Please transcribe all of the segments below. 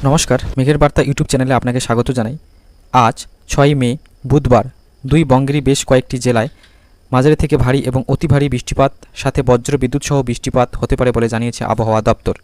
নমস্কার, মেঘের বার্তা ইউটিউব চ্যানেলে আপনাকে স্বাগত জানাই। আজ 6 মে বুধবার দুই বঙ্গেরই বেশ কয়েকটি জেলায় মাঝারি থেকে ভারী এবং অতি ভারী বৃষ্টিপাত সাথে বজ্র বিদ্যুৎ সহ বৃষ্টিপাত হতে পারে বলে জানিয়েছে আবহাওয়া দপ্তর।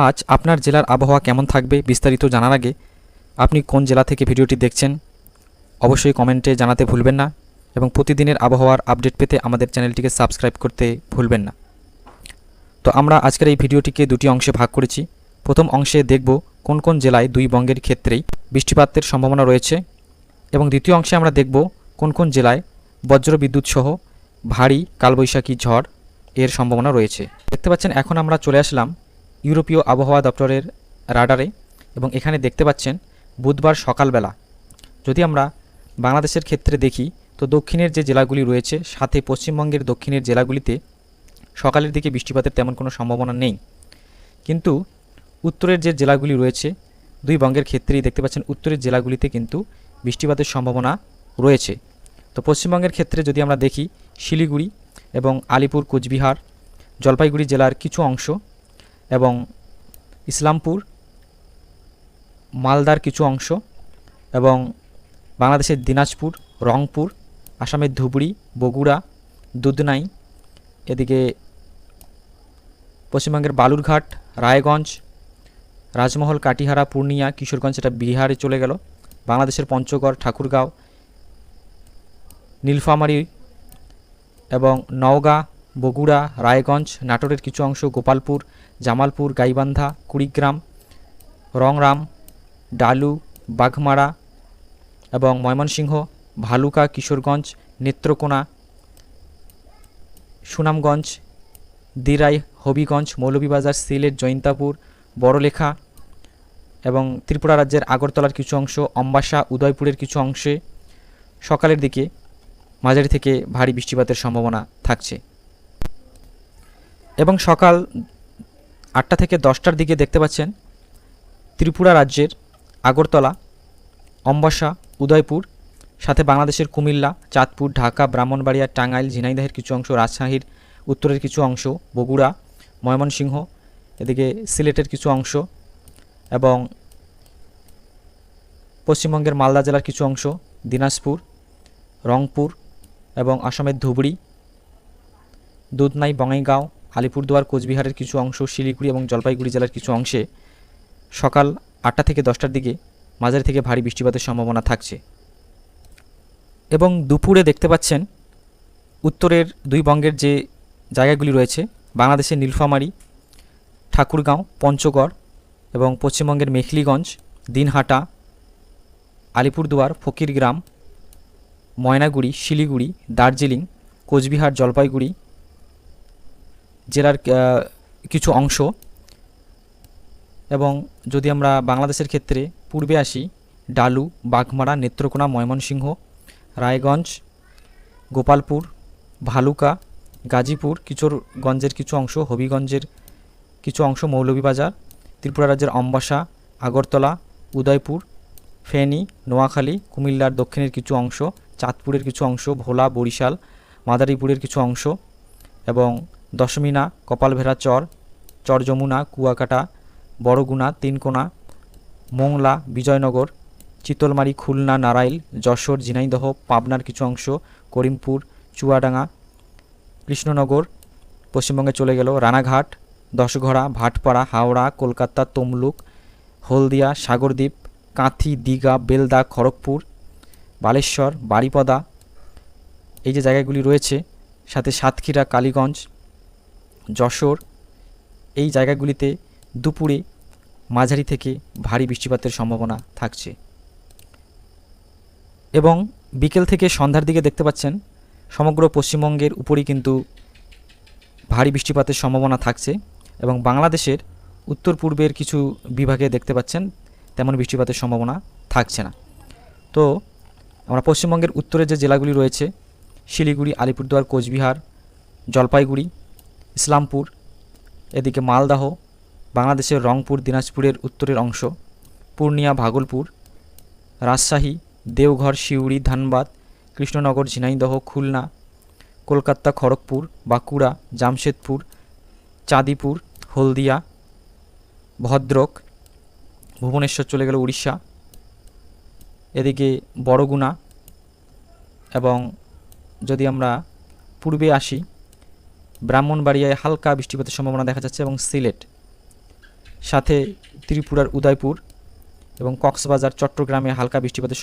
আজ আপনার জেলার আবহাওয়া কেমন থাকবে বিস্তারিত জানার আগে আপনি কোন জেলা থেকে ভিডিওটি দেখছেন অবশ্যই কমেন্টে জানাতে ভুলবেন না এবং প্রতিদিনের আবহাওয়ার আপডেট পেতে আমাদের চ্যানেলটিকে সাবস্ক্রাইব করতে ভুলবেন না। তো আমরা আজকের এই ভিডিওটিকে দুটি অংশে ভাগ করেছি। প্রথম অংশে দেখব কোন কোন জেলায় দুই বঙ্গের ক্ষেত্রেই বৃষ্টিপাতের সম্ভাবনা রয়েছে এবং দ্বিতীয় অংশে আমরা দেখব কোন কোন জেলায় বজ্র বিদ্যুৎ সহ ভারী কালবৈশাখী ঝড় এর সম্ভাবনা রয়েছে। দেখতে পাচ্ছেন এখন আমরা চলে আসলাম ইউরোপীয় আবহাওয়া দপ্তরের রাডারে এবং এখানে দেখতে পাচ্ছেন বুধবার সকালবেলা যদি আমরা বাংলাদেশের ক্ষেত্রে দেখি তো দক্ষিণের যে জেলাগুলি রয়েছে সাথে পশ্চিমবঙ্গের দক্ষিণের জেলাগুলিতে সকালের দিকে বৃষ্টিপাতের তেমন কোনো সম্ভাবনা নেই, কিন্তু উত্তরের যে জেলাগুলি রয়েছে দুই বঙ্গের ক্ষেত্রেই দেখতে পাচ্ছেন উত্তরের জেলাগুলিতে কিন্তু বৃষ্টিপাতের সম্ভাবনা রয়েছে। তো পশ্চিমবঙ্গের ক্ষেত্রে যদি আমরা দেখি শিলিগুড়ি এবং আলিপুর কোচবিহার জলপাইগুড়ি জেলার কিছু অংশ এবং ইসলামপুর মালদার কিছু অংশ এবং বাংলাদেশের দিনাজপুর রংপুর আসামের ধুবড়ি বগুড়া দুধনাই এদিকে পশ্চিমবঙ্গের বালুরঘাট রায়গঞ্জ রাজমহল কাটিহারা পূর্ণিয়া কিশোরগঞ্জ এটা বিহারে চলে গেল, বাংলাদেশের পঞ্চগড় ঠাকুরগাঁও নীলফামারী এবং নওগাঁ বগুড়া রায়গঞ্জ নাটোরের কিছু অংশ গোপালপুর জামালপুর গাইবান্ধা কুড়িগ্রাম রংরাম ডালু বাঘমারা এবং ময়মনসিংহ ভালুকা কিশোরগঞ্জ নেত্রকোনা সুনামগঞ্জ দিরাই হবিগঞ্জ মৌলভীবাজার সিলেট জৈন্তাপুর বড়লেখা এবং ত্রিপুরা রাজ্যের আগরতলার কিছু অংশ অম্বাসা উদয়পুরের কিছু অংশে সকালের দিকে মাঝারি থেকে ভারী বৃষ্টিপাতের সম্ভাবনা থাকছে এবং সকাল 8টা থেকে 10টার দিকে দেখতে পাচ্ছেন ত্রিপুরা রাজ্যের আগরতলা অম্বাসা উদয়পুর সাথে বাংলাদেশের কুমিল্লা চাঁদপুর ঢাকা ব্রাহ্মণবাড়িয়া টাঙ্গাইল ঝিনাইদহের কিছু অংশ রাজশাহীর উত্তরের কিছু অংশ বগুড়া ময়মনসিংহ এদিকে সিলেটের কিছু অংশ এবং পশ্চিমবঙ্গের মালদা জেলার কিছু অংশ দিনাজপুর রংপুর এবং আসামের ধুবড়ি দুধনাই বঙ্গাইগাঁও আলিপুরদুয়ার কোচবিহারের কিছু অংশ শিলিগুড়ি এবং জলপাইগুড়ি জেলার কিছু অংশে সকাল 8টা থেকে 10টার দিকে মাঝারি থেকে ভারী বৃষ্টিপাতের সম্ভাবনা থাকছে এবং দুপুরে দেখতে পাচ্ছেন উত্তরের দুই বঙ্গের যে জায়গাগুলি রয়েছে বাংলাদেশের নীলফামারী ঠাকুরগাঁও পঞ্চগড় এবং পশ্চিমবঙ্গের মেখলিগঞ্জ দিনহাটা আলিপুরদুয়ার ফকিরগ্রাম ময়নাগুড়ি শিলিগুড়ি দার্জিলিং কোচবিহার জলপাইগুড়ি জেলার কিছু অংশ এবং যদি আমরা বাংলাদেশের ক্ষেত্রে পূর্বে আসি ডালু বাঘমারা নেত্রকোনা ময়মনসিংহ রায়গঞ্জ গোপালপুর ভালুকা গাজীপুর কিশোরগঞ্জের কিছু অংশ হবিগঞ্জের কিছু অংশ মৌলভীবাজার ত্রিপুরা রাজ্যের অম্বাসা আগরতলা উদয়পুর ফেনী নোয়াখালী কুমিল্লার দক্ষিণের কিছু অংশ চাঁদপুরের কিছু অংশ ভোলা বরিশাল মাদারীপুরের কিছু অংশ এবং দশমিনা কপালভেড়া চর যমুনা কুয়াকাটা বড়গুনা তিনকোনা মোংলা বিজয়নগর চিতলমারি খুলনা নারাইল যশোর ঝিনাইদহ পাবনার কিছু অংশ করিমপুর চুয়াডাঙ্গা কৃষ্ণনগর পশ্চিমবঙ্গে চলে গেল রানাঘাট দশঘড়া ভাটপাড়া হাওড়া কলকাতা তমলুক হলদিয়া সাগরদ্বীপ কাঁথি দীঘা বেলদা খড়গপুর বালেশ্বর বারিপদা এই যে জায়গাগুলি রয়েছে সাথে সাতক্ষীরা কালীগঞ্জ যশোর এই জায়গাগুলিতে দুপুরে মাঝারি থেকে ভারী বৃষ্টিপাতের সম্ভাবনা থাকছে এবং বিকেল থেকে সন্ধ্যার দিকে দেখতে পাচ্ছেন সমগ্র পশ্চিমবঙ্গের উপরই কিন্তু ভারী বৃষ্টিপাতের সম্ভাবনা থাকছে এবং বাংলাদেশের উত্তর পূর্বের কিছু বিভাগে দেখতে পাচ্ছেন তেমন বৃষ্টিপাতের সম্ভাবনা থাকছে না। তো আমরা পশ্চিমবঙ্গের উত্তরের যে জেলাগুলি রয়েছে শিলিগুড়ি আলিপুরদুয়ার কোচবিহার জলপাইগুড়ি ইসলামপুর এদিকে মালদহ বাংলাদেশের রংপুর দিনাজপুরের উত্তরের অংশ পূর্ণিয়া ভাগলপুর রাজশাহী দেওঘর সিউড়ি ধানবাদ কৃষ্ণনগর ঝিনাইদহ খুলনা কলকাতা খড়গপুর বাঁকুড়া জামশেদপুর চাঁদিপুর হলদিয়া ভদ্রক ভুবনেশ্বর চলে গেল উড়িষ্যা, এদিকে বড়গুনা, এবং যদি আমরা পূর্বে আসি ব্রাহ্মণবাড়িয়ায় হালকা বৃষ্টিপাতের সম্ভাবনা দেখা যাচ্ছে, এবং সিলেট, সাথে ত্রিপুরার উদয়পুর এবং কক্সবাজার, চট্টগ্রামে হালকা বৃষ্টিপাতের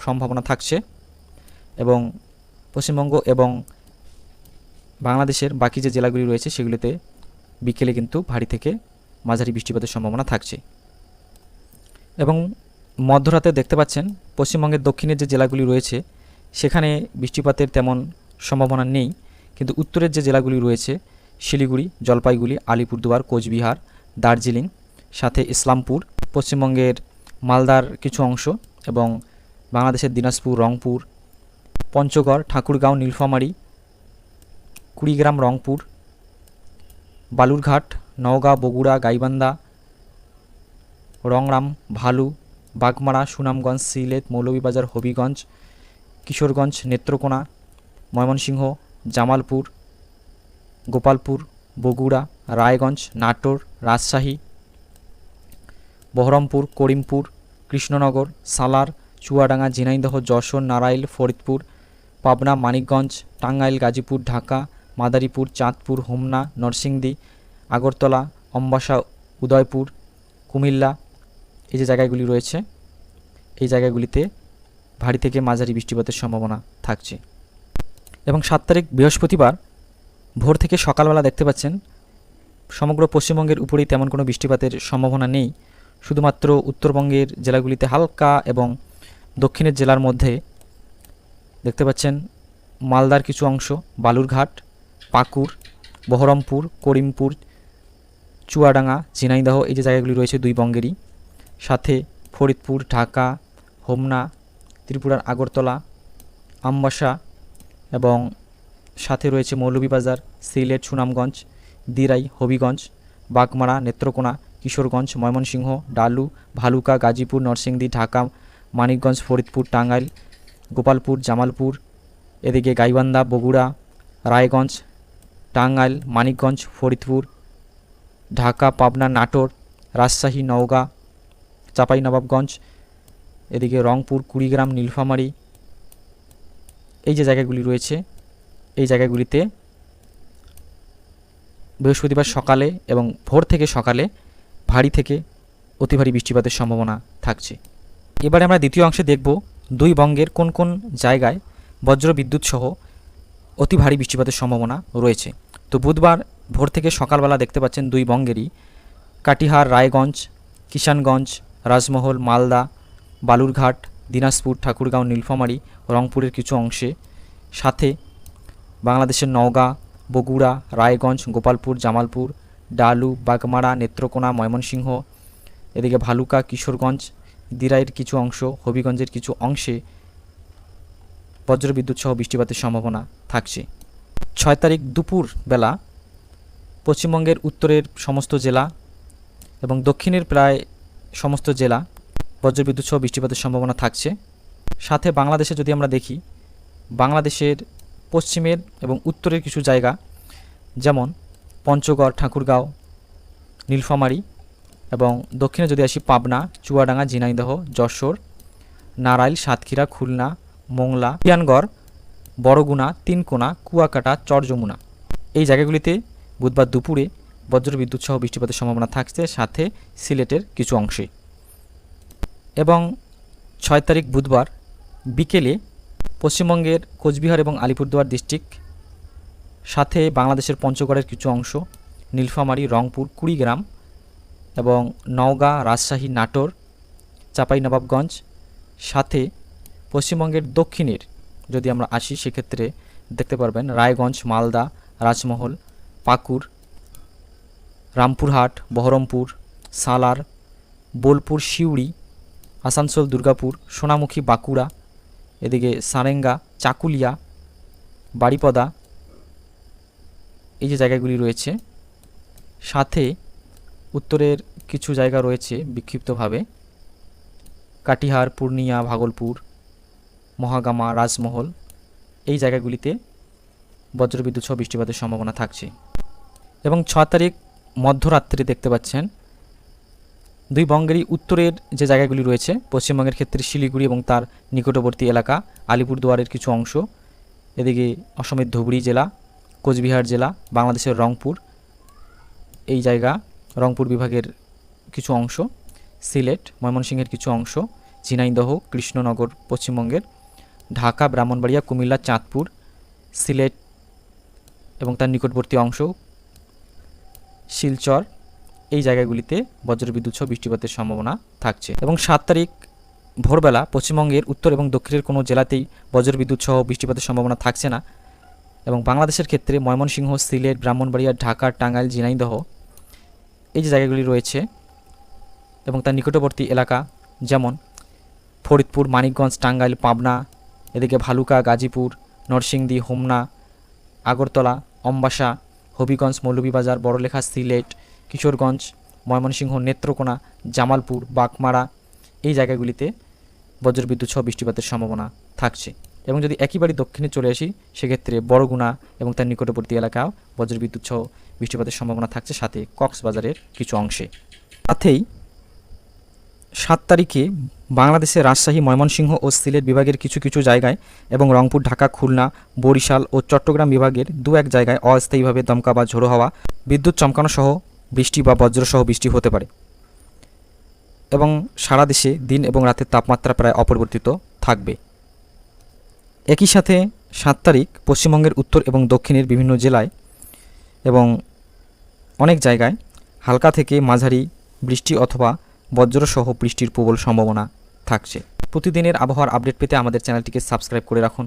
সম্ভাবনা থাকছে, এবং পশ্চিমবঙ্গ এবং বাংলাদেশের বাকি যে জেলাগুলি রয়েছে সেগুলিতে বিকেলে কিন্তু ভারী থেকে মাঝারি বৃষ্টিপাতের সম্ভাবনা থাকছে। এবং মধ্যরাতে দেখতে পাচ্ছেন পশ্চিমবঙ্গের দক্ষিণের যে জেলাগুলি রয়েছে সেখানে বৃষ্টিপাতের তেমন সম্ভাবনা নেই, কিন্তু উত্তরের যে জেলাগুলি রয়েছে শিলিগুড়ি, জলপাইগুড়ি, আলিপুরদুয়ার, কোচবিহার, দার্জিলিং, সাথে ইসলামপুর, পশ্চিমবঙ্গের মালদার কিছু অংশ, এবং বাংলাদেশের দিনাজপুর, রংপুর, পঞ্চগড়, ঠাকুরগাঁও, নীলফামারী, কুড়িগ্রাম, রংপুর, বালুরঘাট, নওগাঁ, বগুড়া, গাইবান্ধা, রংরাম, ভালু, বাগমারা, সুনামগঞ্জ, সিলেট, মৌলভীবাজার, হবিগঞ্জ, কিশোরগঞ্জ, নেত্রকোনা, ময়মনসিংহ, জামালপুর, গোপালপুর, বগুড়া, রায়গঞ্জ, নাটোর, রাজশাহী, বহরমপুর, করিমপুর, কৃষ্ণনগর, সালার, চুয়াডাঙ্গা, ঝিনাইদহ, যশোর, নারাইল, ফরিদপুর, পাবনা, মানিকগঞ্জ, টাঙ্গাইল, গাজীপুর, ঢাকা, মাদারীপুর, চাঁদপুর, হোমনা, নরসিংদী, আগরতলা, অম্বাসা, উদয়পুর, কুমিল্লা, এই যে জায়গাগুলি রয়েছে এই জায়গাগুলিতে ভারী থেকে মাঝারি বৃষ্টিপাতের সম্ভাবনা থাকছে। এবং 7 তারিখ বৃহস্পতিবার ভোর থেকে সকালবেলা দেখতে পাচ্ছেন সমগ্র পশ্চিমবঙ্গের উপরেই তেমন কোনো বৃষ্টিপাতের সম্ভাবনা নেই, শুধুমাত্র উত্তরবঙ্গের জেলাগুলিতে হালকা, এবং দক্ষিণের জেলার মধ্যে দেখতে পাচ্ছেন মালদার কিছু অংশ, বালুরঘাট, পাকুড়, বহরমপুর, করিমপুর, চুয়াডাঙ্গা, ঝিনাইদহ, এই যে জায়গাগুলি রয়েছে দুই বঙ্গেরই, সাথে ফরিদপুর, ঢাকা, হোমনা, ত্রিপুরার আগরতলা, আমবাসা, এবং সাথে রয়েছে মৌলভীবাজার, সিলেট, সুনামগঞ্জ, দিরাই, হবিগঞ্জ, বাগমারা, নেত্রকোনা, কিশোরগঞ্জ, ময়মনসিংহ, ডালু, ভালুকা, গাজীপুর, নরসিংদী, ঢাকা, মানিকগঞ্জ, ফরিদপুর, টাঙ্গাইল, গোপালপুর, জামালপুর, এদিকে গাইবান্ধা, বগুড়া, রায়গঞ্জ, টাঙ্গাইল, মানিকগঞ্জ, ফরিদপুর, ঢাকা, পাবনা, নাটোর, রাজশাহী, নওগাঁ, চাঁপাইনবাবগঞ্জ, এদিকে রংপুর, কুড়িগ্রাম, নীলফামারী, এই যে জায়গাগুলি রয়েছে এই জায়গাগুলিতে বৃহস্পতিবার সকালে এবং ভোর থেকে সকালে ভারী থেকে অতি ভারী বৃষ্টিপাতের সম্ভাবনা থাকছে। এবারে আমরা দ্বিতীয় অংশে দেখব দুই বঙ্গের কোন কোন জায়গায় বজ্র বিদ্যুৎ সহ অতি ভারী বৃষ্টিপাতের সম্ভাবনা রয়েছে। তো বুধবার ভোর থেকে সকালবেলা দেখতে পাচ্ছেন দুই বঙ্গেরই কাটিহার, রায়গঞ্জ, কিষানগঞ্জ, রাজমহল, মালদা, বালুরঘাট, দিনাজপুর, ঠাকুরগাঁও, নীলফামারী, রংপুরের কিছু অংশে, সাথে বাংলাদেশের নওগাঁ, বগুড়া, রায়গঞ্জ, গোপালপুর, জামালপুর, ডালু, বাগমারা, নেত্রকোনা, ময়মনসিংহ, এদিকে ভালুকা, কিশোরগঞ্জ, দিরাইয়ের কিছু অংশ, হবিগঞ্জের কিছু অংশে বজ্রবিদ্যুৎ সহ বৃষ্টিপাতের সম্ভাবনা থাকছে। 6 তারিখ দুপুর বেলা পশ্চিমবঙ্গের উত্তরের সমস্ত জেলা এবং দক্ষিণের প্রায় সমস্ত জেলা বজ্রবিদ্যুৎ সহ বৃষ্টিপাতের সম্ভাবনা থাকছে। সাথে বাংলাদেশে যদি আমরা দেখি বাংলাদেশের পশ্চিমের এবং উত্তরের কিছু জায়গা যেমন পঞ্চগড়, ঠাকুরগাঁও, নীলফামারী, এবং দক্ষিণে যদি আসি পাবনা, চুয়াডাঙ্গা, ঝিনাইদহ, যশোর, নারাইল, সাতক্ষীরা, খুলনা, মোংলা, কিয়ানগড়, বড়গুনা, তিনকোনা, কুয়াকাটা, চরযমুনা, এই জায়গাগুলিতে বুধবার দুপুরে বজ্রবিদ্যুৎ সহ বৃষ্টিপাতের সম্ভাবনা থাকছে, সাথে সিলেটের কিছু অংশে। এবং 6 তারিখ বুধবার বিকেলে পশ্চিমবঙ্গের কোচবিহার এবং আলিপুরদুয়ার ডিস্ট্রিক্ট, সাথে বাংলাদেশের পঞ্চগড়ের কিছু অংশ, নীলফামারী, রংপুর, কুড়িগ্রাম, এবং নওগাঁ, রাজশাহী, নাটোর, চাঁপাইনবাবগঞ্জ, সাথে পশ্চিমবঙ্গের দক্ষিণের যদি আমরা আসি সেক্ষেত্রে দেখতে পারবেন রায়গঞ্জ, মালদা, রাজমহল, পাকুড়, রামপুরহাট, বহরমপুর, সালার, বোলপুর, সিউড়ি, আসানসোল, দুর্গাপুর, সোনামুখী, বাঁকুড়া, এদিকে সারেঙ্গা, চাকুলিয়া, বাড়িপদা, এই যে জায়গাগুলি রয়েছে, সাথে উত্তরের কিছু জায়গা রয়েছে বিক্ষিপ্তভাবে কাটিহার, পূর্ণিয়া, ভাগলপুর, মহাগামা, রাজমহল, এই জায়গাগুলিতে বজ্রবিদ্যুৎ সহ বৃষ্টিপাতের সম্ভাবনা থাকছে। এবং 6 তারিখ মধ্যরাত্রে দেখতে পাচ্ছেন দুই বঙ্গেরই উত্তরের যে জায়গাগুলি রয়েছে, পশ্চিমবঙ্গের ক্ষেত্রে শিলিগুড়ি এবং তার নিকটবর্তী এলাকা, আলিপুরদুয়ারের কিছু অংশ, এদিকে অসমের ধুবড়ী জেলা, কোচবিহার জেলা, বাংলাদেশের রংপুর এই জায়গা, রংপুর বিভাগের কিছু অংশ, সিলেট, ময়মনসিংহের কিছু অংশ, ঝিনাইদহ, কৃষ্ণনগর পশ্চিমবঙ্গের, ঢাকা, ব্রাহ্মণবাড়িয়া, কুমিল্লা, চাঁদপুর, সিলেট এবং তার নিকটবর্তী অংশ, শিলচর এই জায়গাগুলিতে বজ্রবিদ্যুৎ সহ বৃষ্টিপাতের সম্ভাবনা থাকছে। এবং 7 তারিখ ভোরবেলা পশ্চিমবঙ্গের উত্তর এবং দক্ষিণের কোনো জেলাতেই বজ্রবিদ্যুৎ সহ বৃষ্টিপাতের সম্ভাবনা থাকছে না। এবং বাংলাদেশের ক্ষেত্রে ময়মনসিংহ, সিলেট, ব্রাহ্মণবাড়িয়া, ঢাকা, টাঙ্গাইল, ঝিনাইদহ এই যে জায়গাগুলি রয়েছে এবং তার নিকটবর্তী এলাকা যেমন ফরিদপুর, মানিকগঞ্জ, টাঙ্গাইল, পাবনা, এদিকে ভালুকা, গাজীপুর, নরসিংদী, হোমনা, আগরতলা, অম্বাসা, হবিগঞ্জ, মৌলভীবাজার, বড়লেখা, সিলেট, কিশোরগঞ্জ, ময়মনসিংহ, নেত্রকোনা, জামালপুর, বাগমারা এই জায়গাগুলিতে বজ্রবিদ্যুৎ সহ বৃষ্টিপাতের সম্ভাবনা থাকছে। এবং যদি একেবারে দক্ষিণে চলে আসি সেক্ষেত্রে বরগুনা এবং তার নিকটবর্তী এলাকাও বজ্রবিদ্যুৎ সহ বৃষ্টিপাতের সম্ভাবনা থাকছে, সাথে কক্সবাজারের কিছু অংশে। সাথেই 7 তারিখে বাংলাদেশের রাজশাহী, ময়মনসিংহ ও সিলেট বিভাগের কিছু কিছু জায়গায় এবং রংপুর, ঢাকা, খুলনা, বরিশাল ও চট্টগ্রাম বিভাগের 2-1 জায়গায় অস্থায়ীভাবে দমকা বা ঝোড়ো হাওয়া, বিদ্যুৎ চমকানো সহ বৃষ্টি বা বজ্রসহ বৃষ্টি হতে পারে। এবং সারা দেশে দিন এবং রাতের তাপমাত্রা প্রায় অপরিবর্তিত থাকবে। একই সাথে 7 তারিখ পশ্চিমবঙ্গের উত্তর এবং দক্ষিণের বিভিন্ন জেলায় এবং অনেক জায়গায় হালকা থেকে মাঝারি বৃষ্টি অথবা বজ্রসহ বৃষ্টির প্রবল সম্ভাবনা থাকছে। প্রতিদিনের আবহাওয়ার আপডেট পেতে আমাদের চ্যানেলটিকে সাবস্ক্রাইব করে রাখুন।